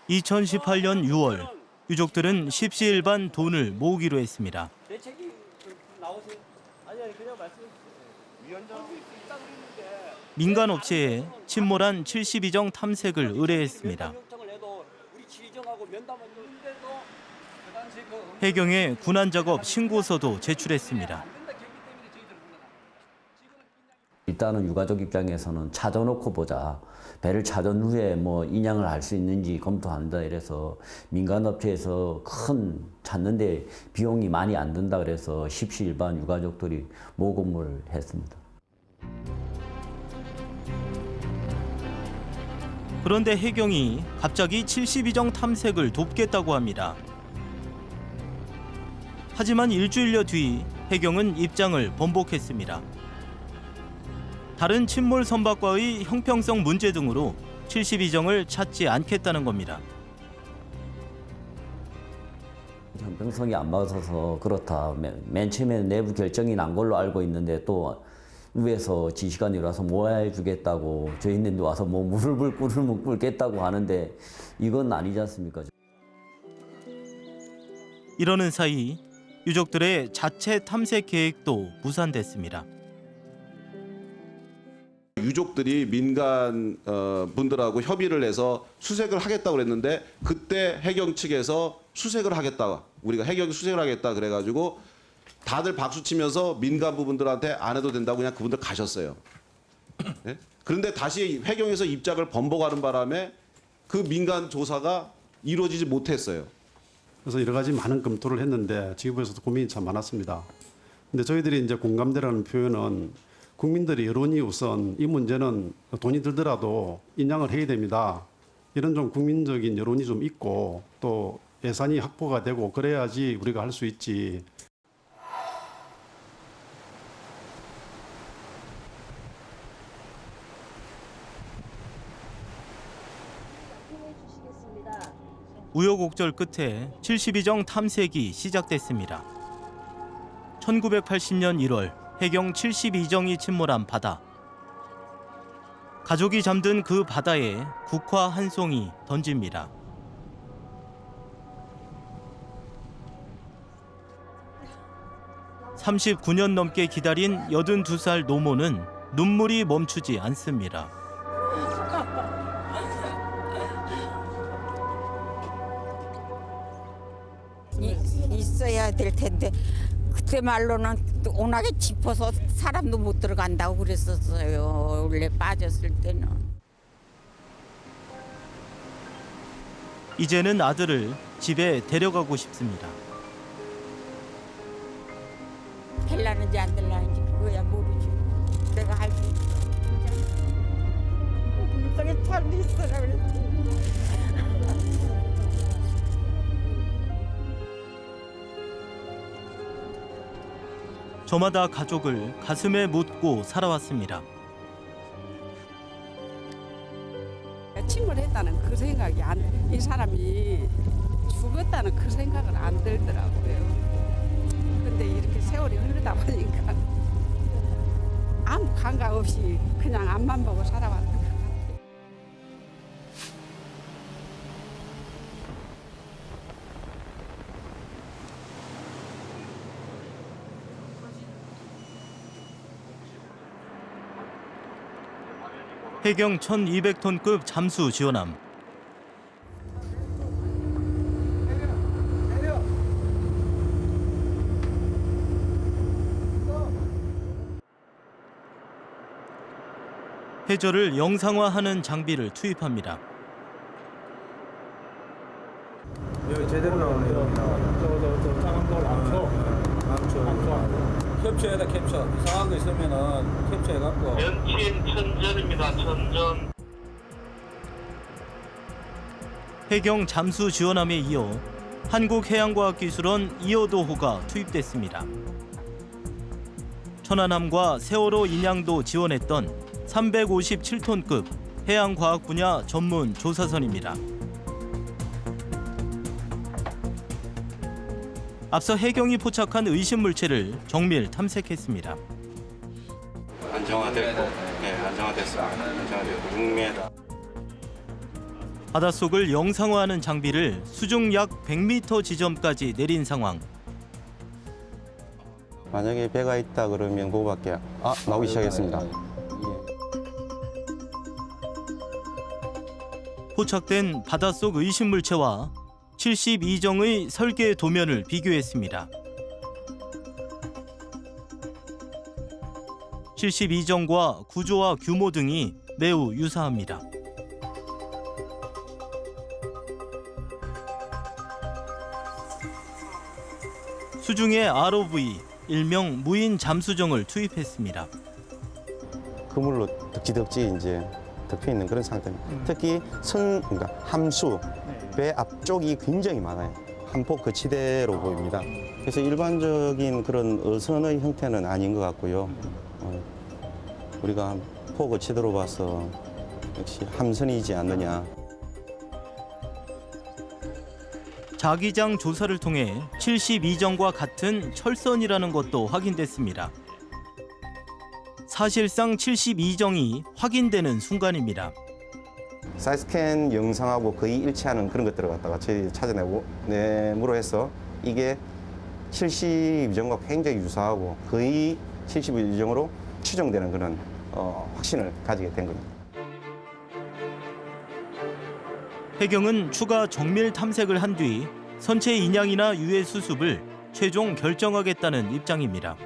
2018년 6월 유족들은 십시일반 돈을 모으기로 했습니다. 대책이 나오세요? 아니 그냥 말씀해 주세요. 민간 업체에 침몰한 72정 탐색을 의뢰했습니다. 해경에 군안 작업 신고서도 제출했습니다. 일단은 유가족 입장에서는 찾아놓고 보자. 배를 찾은 후에 뭐 인양을 할 수 있는지 검토한다 이래서 민간 업체에서 큰 찾는데 비용이 많이 안 든다 그래서 십시일반 유가족들이 모금을 했습니다. 그런데 해경이 갑자기 72정 탐색을 돕겠다고 합니다. 하지만 일주일여 뒤 해경은 입장을 번복했습니다. 다른 침몰 선박과의 형평성 문제 등으로 72정을 찾지 않겠다는 겁니다. 형평성이 안 맞아서 그렇다. 맨 처음에 내부 결정이 난 걸로 알고 있는데 또 위에서 지시가 내려와서 모아해 주겠다고 저희는 와서 뭐 무릎을 꿇겠다고 하는데 이건 아니지 않습니까? 이러는 사이 유족들의 자체 탐색 계획도 무산됐습니다. 유족들이 민간 분들하고 협의를 해서 수색을 하겠다고 그랬는데 그때 해경 측에서 수색을 하겠다. 우리가 해경이 수색을 하겠다 그래가지고 다들 박수 치면서 민간 부분들한테 안 해도 된다고 그냥 그분들 가셨어요. 네? 그런데 다시 해경에서 입장을 번복하는 바람에 그 민간 조사가 이루어지지 못했어요. 그래서 여러 가지 많은 검토를 했는데 지구부에서도 고민이 참 많았습니다. 근데 저희들이 이제 공감대라는 표현은 국민들의 여론이 우선 이 문제는 돈이 들더라도 인양을 해야 됩니다. 이런 좀 국민적인 여론이 좀 있고 또 예산이 확보가 되고 그래야지 우리가 할 수 있지. 우여곡절 끝에 72정 탐색이 시작됐습니다. 1980년 1월 해경 72정이 침몰한 바다. 가족이 잠든 그 바다에 국화 한 송이 던집니다. (39년) 넘게 기다린 82살 노모는 눈물이 멈추지 않습니다. 있어야 될 텐데 그때 말로는 워낙에 짚어서 사람도 못 들어간다고 그랬었어요. 원래 빠졌을 때는. 이제는 아들을 집에 데려가고 싶습니다. 될라는지 안 될라는지 그거야 모르지. 내가 할 수 있어. 물속에 살도 있어라 그랬지. 저마다 가족을 가슴에 묻고 살아왔습니다. 침몰했다는 그 생각이 이 사람이 죽었다는 그 생각은 안 들더라고요. 근데 이렇게 세월이 흐르다 보니까 아무 감각 없이 그냥 앞만 보고 살아왔던 것 같아요. 해경 1200톤급 잠수 지원함. 해저를 영상화하는 장비를 투입합니다. 여기 제대로 나오네요. 저 작은 거 암초. 캡처에다 캡처. 이상한 거 있으면은 캡처해갖고. 면친 천전입니다. 천전. 해경 잠수 지원함에 이어 한국해양과학기술원 2호도호가 투입됐습니다. 천안함과 세월호 인양도 지원했던 357톤급 해양과학 분야 전문 조사선입니다. 앞서 해경이 포착한 의심물체를 정밀 탐색했습니다. 안정화됐고, 네, 안정화됐습니다. 안정화됐고 6m. 바닷속을 영상화하는 장비를 수중 약 100m 지점까지 내린 상황. 만약에 배가 있다 그러면 그거밖에 나오기 시작했습니다. 포착된 바닷속 의심물체와 72정의 설계 도면을 비교했습니다. 72정과 구조와 규모 등이 매우 유사합니다. 수중에 ROV, 일명 무인 잠수정을 투입했습니다. 그물로 덕지덕지 이제 덮여 있는 그런 상태입니다. 특히 그러니까 함수, 배 앞쪽이 굉장히 많아요. 한폭 거치대로 보입니다. 그래서 일반적인 그런 어선의 형태는 아닌 것 같고요. 우리가 폭 거치대로 봐서 역시 함선이지 않느냐. 자기장 조사를 통해 72정과 같은 철선이라는 것도 확인됐습니다. 사실상 72정이 확인되는 순간입니다. 사이스캔 영상하고 거의 일치하는 그런 것들을 갖다가 저희 찾아내므로 해서 이게 72정과 굉장히 유사하고 거의 72정으로 추정되는 그런 확신을 가지게 된 겁니다. 해경은 추가 정밀 탐색을 한 뒤 선체 인양이나 유해 수습을 최종 결정하겠다는 입장입니다.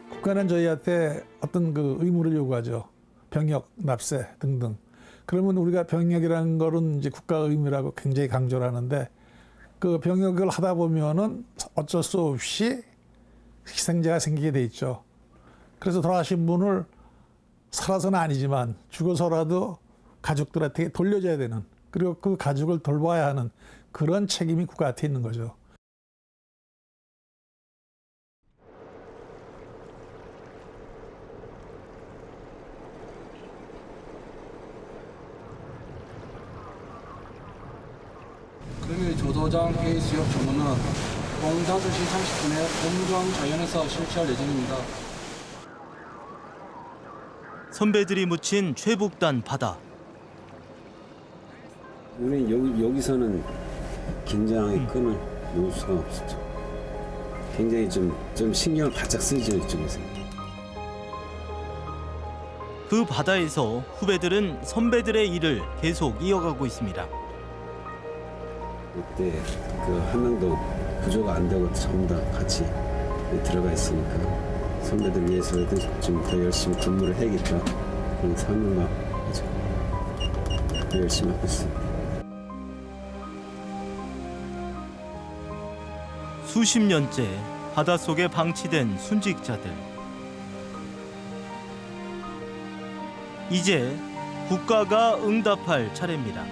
국가는 저희한테 어떤 그 의무를 요구하죠. 병역, 납세 등등. 그러면 우리가 병역이라는 거는 이제 국가 의무라고 굉장히 강조를 하는데 그 병역을 하다 보면은 어쩔 수 없이 희생자가 생기게 돼 있죠. 그래서 돌아가신 분을 살아서는 아니지만 죽어서라도 가족들한테 돌려줘야 되는, 그리고 그 가족을 돌봐야 하는 그런 책임이 국가한테 있는 거죠. 그러면 조도장 해수욕 전문은 오후 5시 30분에 공정 자연에서 실시할 예정입니다. 선배들이 묻힌 최북단 바다. 우리는 여기서는 긴장의 끈을 놓을 수가 없었죠. 굉장히 좀 신경을 바짝 쓰이죠, 이쪽에서. 그 바다에서 후배들은 선배들의 일을 계속 이어가고 있습니다. 그때 그 한 명도 구조가 안 되고 전부 다 같이 들어가 있으니까 선배들 위해서라도 좀 더 열심히 근무를 해야겠다. 그런 삶을 아주 열심히 하고 있습니다. 수십 년째 바닷속에 방치된 순직자들. 이제 국가가 응답할 차례입니다.